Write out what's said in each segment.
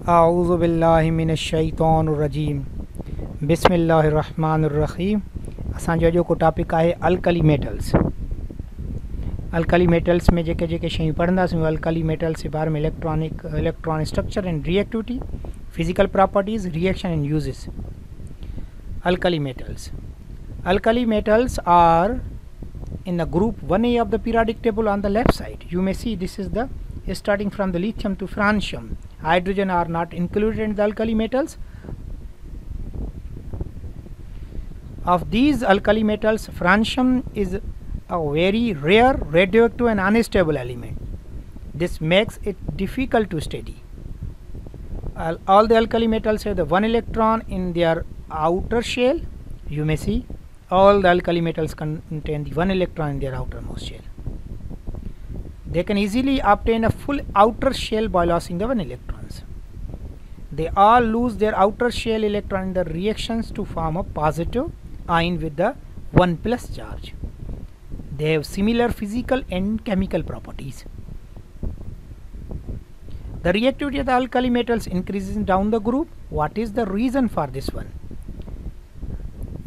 आऊज़ु बिल्लाहि मिनश शैतानिर रजीम बिस्मिल्लाहिर रहमानिर रहीम। असांजो अॼोको टॉपिक आहे अल्कली मेटल्स। अल्कली मेटल्स में जेके जेके शयूं पढ़ंदासीं अल्कली मेटल्स जे बारे में electron structure and reactivity, physical properties, reaction and uses. Alkali metals are in the group 1A of the periodic table on the left side. You may see this is the starting from the lithium to francium. Hydrogen are not included in the alkali metals. Of these alkali metals, francium is a very rare, radioactive and unstable element. This makes it difficult to study. All the alkali metals have the one electron in their outer shell. You may see all the alkali metals contain the one electron in their outermost shell. They can easily obtain a full outer shell by losing the one electrons. They all lose their outer shell electron in the reactions to form a positive ion with the 1 plus charge. They have similar physical and chemical properties. The reactivity of the alkali metals increases down the group. What is the reason for this one?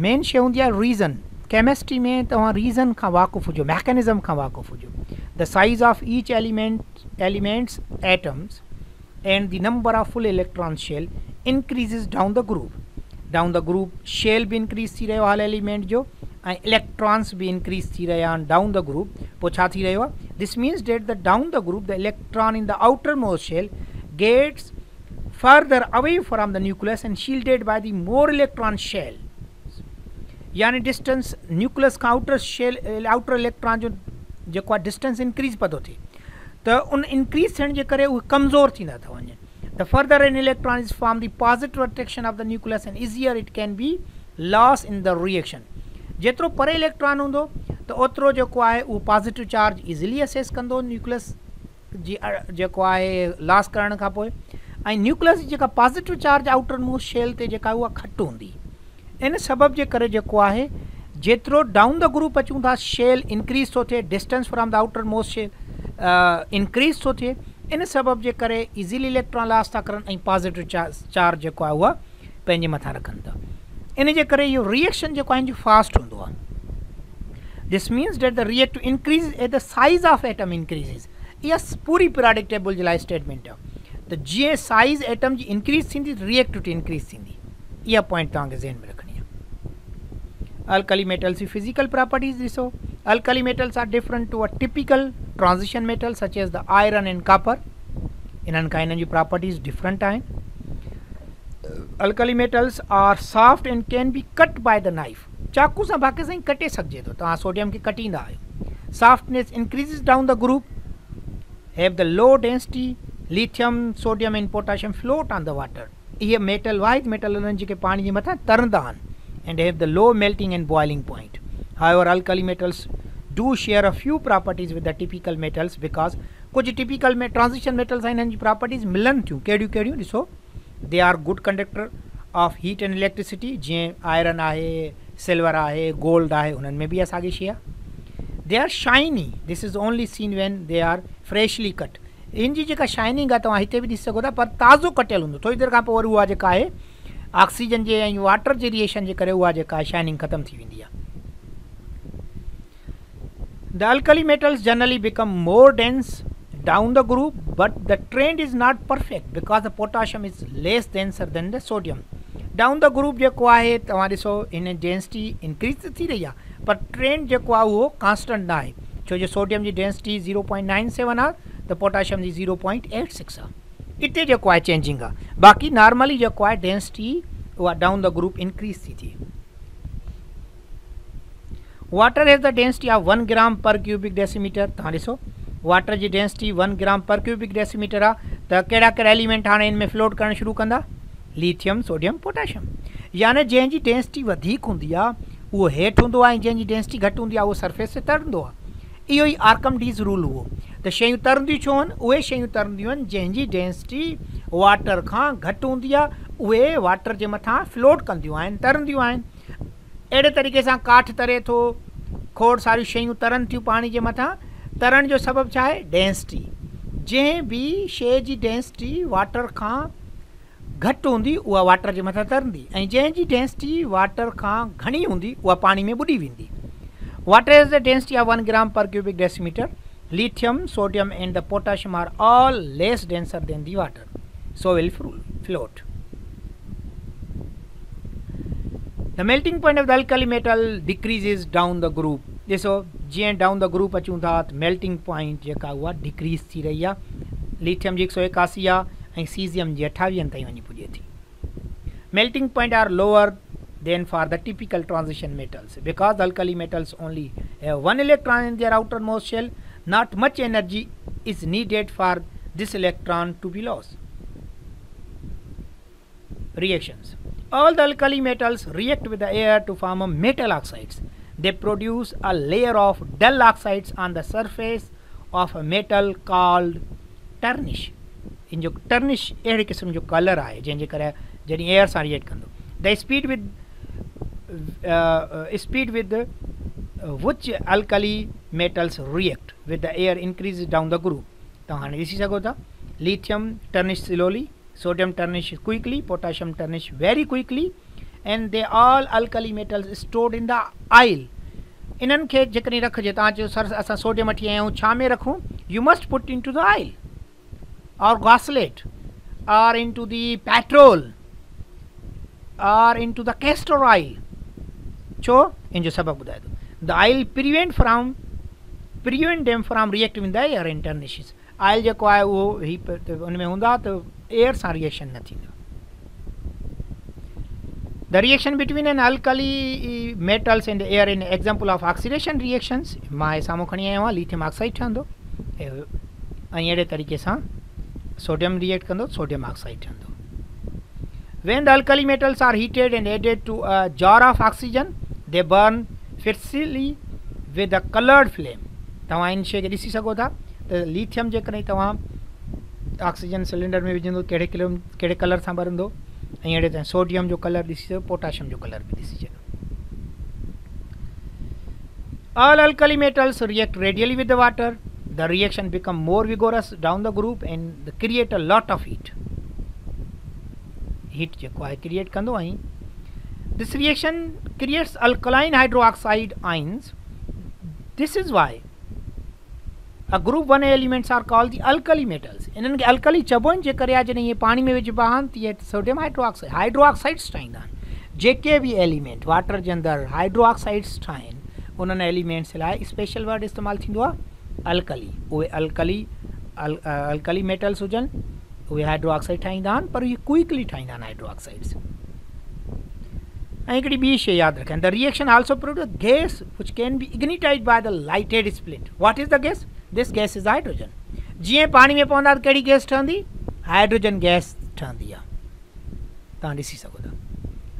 Main शइ हूंदी आहे reason. Chemistry में तव्हां reason खां वाक़ुफ़ु हुजो, mechanism खां वाक़ुफ़ु हुजो। The size of each elements atoms and the number of full electron shell increases down the group. Down the group shell भी इंक्रीज़ थी रहियो आहे हर एलिमेंट जो, ऐं इलेक्ट्रॉन्स भी इंक्रीज़ थी रहिया आहिनि डाउन द ग्रुप। पोइ छा थी रहियो आहे? This means that the down the group the electron in the outermost shell gets further away from the nucleus and shielded by the more electron shell. यानी distance nucleus का outer electron जो जेको आहे distance increase पतो थिए, त उन increase थियण जे करे उहे कमज़ोर थींदा था वञनि। The further an electron is form the positive attraction of the nucleus and easier it can be loss in the reaction. जेतिरो परे इलेक्ट्रॉन हूंदो त ओतिरो जेको आहे उहो पॉजिटिव चार्ज इज़िली असेस कंदो न्यूक्लियस जी जेको आहे लॉस करण खां पोइ। ऐं न्यूक्लियस जी जेका positive charge outermost shell ते जेका उहा घटि हूंदी। इन सबब जे करे जेको आहे जेतिरो डाउन द ग्रुप अचूं था शेल इंक्रीज़ थो थिए, distance from the outermost shell increase थो थिए। इन सबब जे करे इज़िली इलेक्ट्रॉन लॉस था करनि ऐं पॉजिटिव चार्ज जेको आहे उहा पंहिंजे मथां रखनि था। इन जे करे इहो रिएक्शन जेको आहे फास्ट हूंदो आहे। This means that the reactive increase at the size of atom increases. इहा पूरी पीरियोडिक टेबल जे लाइ स्टेटमेंट आहे। त जीअं साइज़ एटम जी इंक्रीज़ थींदी रिएक्टिविटी इंक्रीज़ थींदी। इहा पॉइंट तव्हांखे ज़हन में रखणी आहे। Alkali metals physical properties ॾिसो। Alkali metals are different to a typical transition metal such as the iron and copper. इन्हनि खां इन्हनि जी properties different आहिनि। Alkali metals are soft and can be cut by the knife. चाकू सां बाक़ी सां कटे सघिजे थो। तव्हां सोडियम खे कटींदा आहियो। Softness increases down the group. Have the low density lithium, sodium and potassium float on the water. इहे मेटल वाहिद मेटल उन्हनि जेके पाणी जे मथां तरंदा आहिनि and have the low melting and boiling point. However, alkali metals do share a few properties with the typical metals because कुछ typical में transition metals आहिनि हिननि जी properties मिलनि थियूं। कहिड़ियूं कहिड़ियूं ॾिसो। They are good conductor of heat and electricity। जीअं आयरन आहे, सिल्वर आहे, गोल्ड आहे, उन्हनि में बि असांजी शइ आहे। They are shiny. This is only seen when they are freshly cut. इन जी जेका शाइनिंग आहे तव्हां हिते बि ॾिसी सघो था, पर ताज़ो कटियल हूंदो। थोरी देरि खां पोइ वरी उहा जेका आहे ऑक्सीजन जे ऐं वाटर जे रिएक्शन जे करे उहा जेका शाइनिंग ख़तम थी वेंदी आहे। The alkali metals generally become more dense down the group but the trend is not perfect because the potassium is less denser then the sodium. Down the group जेको आहे तव्हां ॾिसो इन डेंसिटी इंक्रीज़ थी रही आहे, पर ट्रेंड जेको आहे उहो कांस्टेंट न आहे। छो जो सोडियम जी डेंसिटी 0.97 आहे त पोटाशियम जी 0.86 आहे। इते जेको आहे चेंजिंग आहे। बाक़ी नॉर्मली जेको आहे डेंसिटी उहा डाउन द ग्रुप इंक्रीज़ थी थिए। Water has the density of 1 ग्राम पर क्यूबिक डेसीमीटर। तव्हां ॾिसो वाटर जी डेंसिटी 1 ग्राम पर क्यूबिक डेसीमीटर आहे। त कहिड़ा कहिड़ा एलिमेंट हाणे हिन में फ्लोट करणु शुरू कंदा? Lithium, sodium, potassium. यानी जंहिंजी डेंसिटी वधीक हूंदी आहे उहो हेठि हूंदो आहे ऐं जंहिंजी डेंसिटी घटि हूंदी आहे उहो सरफेस ते तरंदो आहे। इहो ई आर्कमडीज़ रूल हुओ। त शयूं तरंदियूं छो आहिनि? उहे शयूं तरंदियूं आहिनि जंहिंजी डेंसिटी वाटर खां घटि हूंदी आहे, उहे वाटर जे मथां फ्लोट कंदियूं आहिनि, तरंदियूं आहिनि। अहिड़े तरीक़े सां काठ तरे थो, खोड़ सारियूं शयूं तरनि थियूं पाणी जे मथां। तरण जो सबबु छा आहे? डेंसिटी। जंहिं बि शइ जी डेंसिटी वाटर खां घटि हूंदी उहा वाटर जे मथां तरंदी ऐं जंहिंजी डेंसिटी वाटर खां घणी हूंदी उहा पाणी में ॿुॾी वेंदी. Water is the density of 1 gram per cubic decimeter. Lithium, sodium and the potassium are all less denser than the water, so will float. The melting point of the alkali metal decreases down the group. ॾिसो जीअं down the group अचूं था त melting point जेका उहा decrease थी रही आहे. लिथियम जी 181 आहे ऐं सीज़ियम जी 28 ताईं वञी पुॼे थी. Melting point are lower than for the typical transition metals. Because the alkali metals only have one electron in their outermost shell, not much energy is needed for this electron to be lost. Reactions. All the alkali metals react with the air to form a metal oxides. They produce a layer of dull oxides on the surface of a metal called tarnish. इन जो tarnish अहिड़े क़िस्म जो colour आहे जंहिंजे करे जॾहिं air सां react कंदो. The speed with which alkali metals react with the air increases down the group. तव्हां हाणे ॾिसी सघो था lithium tarnish slowly, sodium tarnish quickly, potassium tarnish very quickly, and they all alkali metals stored in the aisle. इन्हनि खे जेकॾहिं रखिजे तव्हां चयो सर असां सोडियम वठी आया आहियूं छा में रखूं. You must put into the oil or gaslet or into the petrol or into the castor oil. छो इन जो सबब ॿुधाए थो. The oil prevent them from reacting with the air and tarnishes. Oil जेको आहे उहो उन में हूंदा त एयर सां रिएक्शन न थींदो. The reaction between an alkali metals and air in example of oxidation reactions. मां हे साम्हूं खणी आयो आहियां. लिथियम ऑक्साइड ठहंदो ऐं अहिड़े तरीक़े सां सोडियम रिएक्ट कंदो, सोडियम ऑक्साइड ठहंदो. When the alkali metals are heated and added to a jar of oxygen, they burn fiercely with a colored flame. तव्हां इन शइ खे ॾिसी सघो था त लिथियम जेकॾहिं तव्हां ऑक्सीजन सिलेंडर में विझंदो कहिड़े कलर सां ॿरंदो ऐं अहिड़े तरह सोडियम जो कलर ॾिसी सघो, पोटाशियम जो कलर बि ॾिसी सघो. All alkali metals react radially with the water. The reaction become more vigorous down the group and create a lot of heat. Heat जेको आहे क्रिएट कंदो ऐं this reaction creates alkaline hydroxide ions. This is why a group 1 elements are called the alkali metals. इन्हनि खे alkali चइबो आहिनि जे करे आहे जॾहिं इहे पाणी में विझिबा आहिनि त इहे सोडियम हाइड्रोक्साइड्स ठाहींदा आहिनि. जेके बि एलिमेंट वाटर जे अंदरि हाइड्रोक्साइड्स ठाहिनि उन्हनि एलिमेंट्स लाइ स्पेशल वर्ड इस्तेमालु थींदो आहे अल्कली. उहे अल्कली मेटल्स हुजनि उहे हाइड्रोक्साइड ठाहींदा आहिनि पर इहे क्विकली ठाहींदा आहिनि हाइड्रोक्साइड्स. ऐं हिकिड़ी ॿी शइ यादि रखनि. The reaction also produce gas which can be ignited by the lighted splint. What is the gas? This gas is hydrogen. जीअं पाणी में पवंदा त कहिड़ी गैस ठहंदी? हाइड्रोजन गैस ठहंदी आहे. तव्हां ॾिसी सघो था.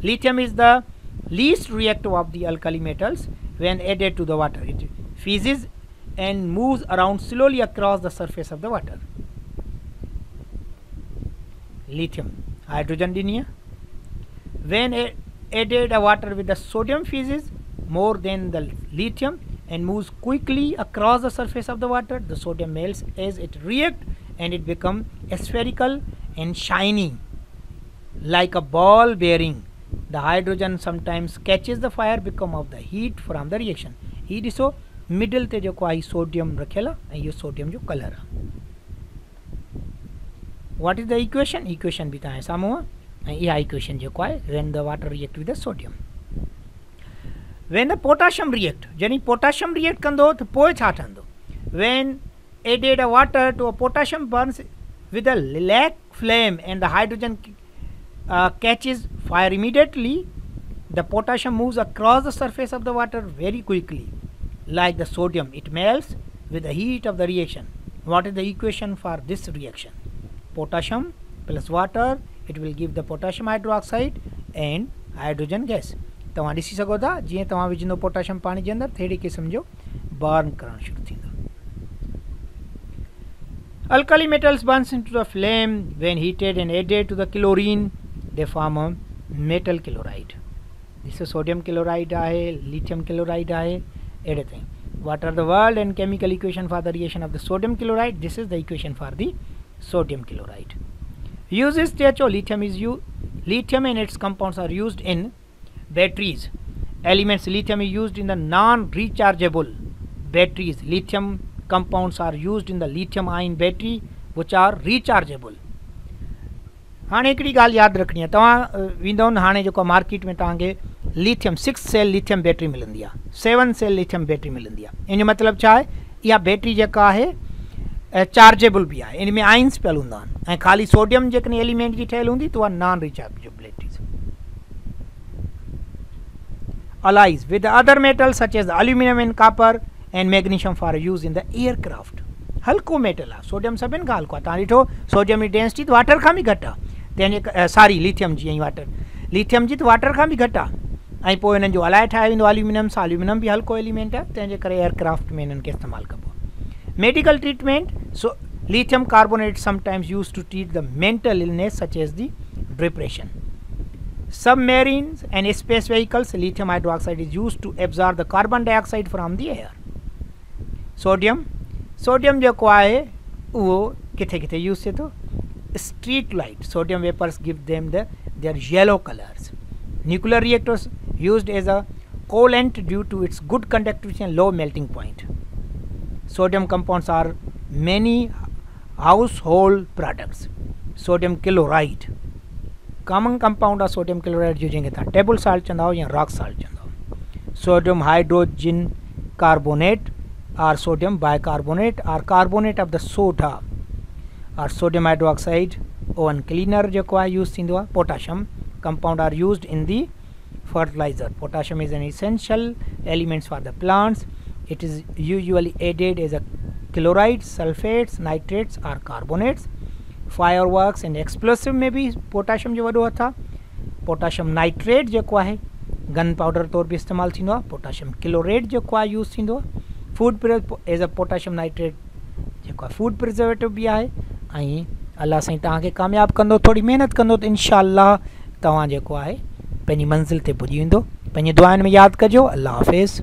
Lithium is the least reactive of the alkali metals. When added to the water it fizzes and moves around slowly across the surface of the water. Lithium, hydrogen ॾिनी आहे. When added a water with the sodium fizzes more than the lithium and moves quickly across the surface of the water. The sodium melts as it reacts and it becomes spherical and shiny like a ball bearing. The hydrogen sometimes catches the fire because of the heat from the reaction. ही ॾिसो middle ते जेको आहे sodium रखियल आहे ऐं इहो sodium जो colour आहे. What is the equation? Equation भी तव्हांजे साम्हूं आहे ऐं इहा इक्वेशन जेको आहे when the water react with the sodium. When the potassium react, जॾहिं पोटाशियम रिएक्ट कंदो त पोइ छा ठहंदो? When added a water to a potassium burns with a lilac flame and the hydrogen catches fire immediately. The potassium moves across the surface of the water very quickly. Like the sodium, it melts with the heat of the reaction. What is the equation for this reaction? Potassium plus water, it will give the potassium hydroxide and hydrogen gas. तव्हां ॾिसी सघो था जीअं तव्हां विझंदो potassium पाणी जे अंदरि अहिड़े क़िस्म जो बर्न करणु शुरू थींदो. Alkali metals burns into the flame when heated and added to the chlorine. They form a metal chloride. This is sodium chloride आहे, lithium chloride आहे, अहिड़े ताईं. What are the world and chemical equation for the reaction of the sodium chloride? This is the equation for the sodium chloride. Uses te अचो lithium is lithium and its compounds are used in batteries. Elements lithium is used in the non-rechargeable batteries. Lithium compounds are used in the lithium ion battery which are rechargeable. हाणे हिकिड़ी ॻाल्हि यादि रखणी आहे, तव्हां वेंदव न हाणे जेको मार्केट में तव्हांखे लिथियम 6 सेल लिथियम बैटरी मिलंदी आहे, 7 सेल लिथियम बैटरी मिलंदी आहे। इन जो मतिलबु छा आहे, इहा बैटरी जेका आहे चार्जेबल भी है, इन में आइंस पियल हूंदा आहिनि ऐं ख़ाली सोडियम जेकॾहिं एलिमेंट जी ठहियल हूंदी त उहा non rechargeable batteries. alloys with other metals such as aluminum and copper and magnesium for use in the aircraft। हल्को मेटल आहे, सोडियम सभिनि खां हल्को आहे। तव्हां ॾिठो सोडियम जी डेंसिटी त वाटर खां बि घटि आहे, तंहिंजे सॉरी लिथियम जी ऐं लिथियम जी त वाटर खां बि घटि आहे। ऐं पोइ हिननि जो अलाए ठाहियो वेंदो एल्यूमिनियम सां, एल्यूमिनियम बि हल्को एलिमेंट आहे, तंहिंजे करे एयरक्राफ्ट में हिननि खे इस्तेमालु कबो आहे। Medical treatment, so lithium carbonate sometimes used to treat the mental illness such as the depression। Submarines and space vehicles, lithium hydroxide is used to absorb the carbon dioxide from the air। Sodium जेको आहे उहो किथे किथे use थिए थो, street light, sodium vapours give them their yellow colors। Nuclear reactors used as a coolant due to its good conductivity and low melting point। Sodium compounds are many household products। Sodium chloride common compound of sodium chloride जो जंहिंखे तव्हां table salt चवंदा हो या rock salt चवंदा हो। Sodium hydrogen carbonate or sodium bicarbonate or carbonate of the soda or sodium hydroxide oven cleaner जेको आहे यूज़ थींदो आहे। Potassium compound are used in the fertilizer। Potassium is an essential element for the plants। It is usually added as a chlorides, sulfates, nitrates or carbonates। Fireworks and explosive में भी potassium जो वॾो हथु आहे। Potassium nitrate जेको आहे gun powder तौर बि इस्तेमालु थींदो आहे। पोटाशियम क्लोरेट जेको आहे यूज़ थींदो आहे। Food as a potassium nitrate जेको आहे फूड प्रिजर्वेटिव बि आहे। ऐं अलाह साईं तव्हांखे कामयाबु कंदो, थोरी महिनत कंदो त इंशाअल्लाह तव्हां जेको आहे पंहिंजी मंज़िल ते पुॼी वेंदो। पंहिंजी दुआउनि में यादि कजो। अल्लाह हाफ़िज़।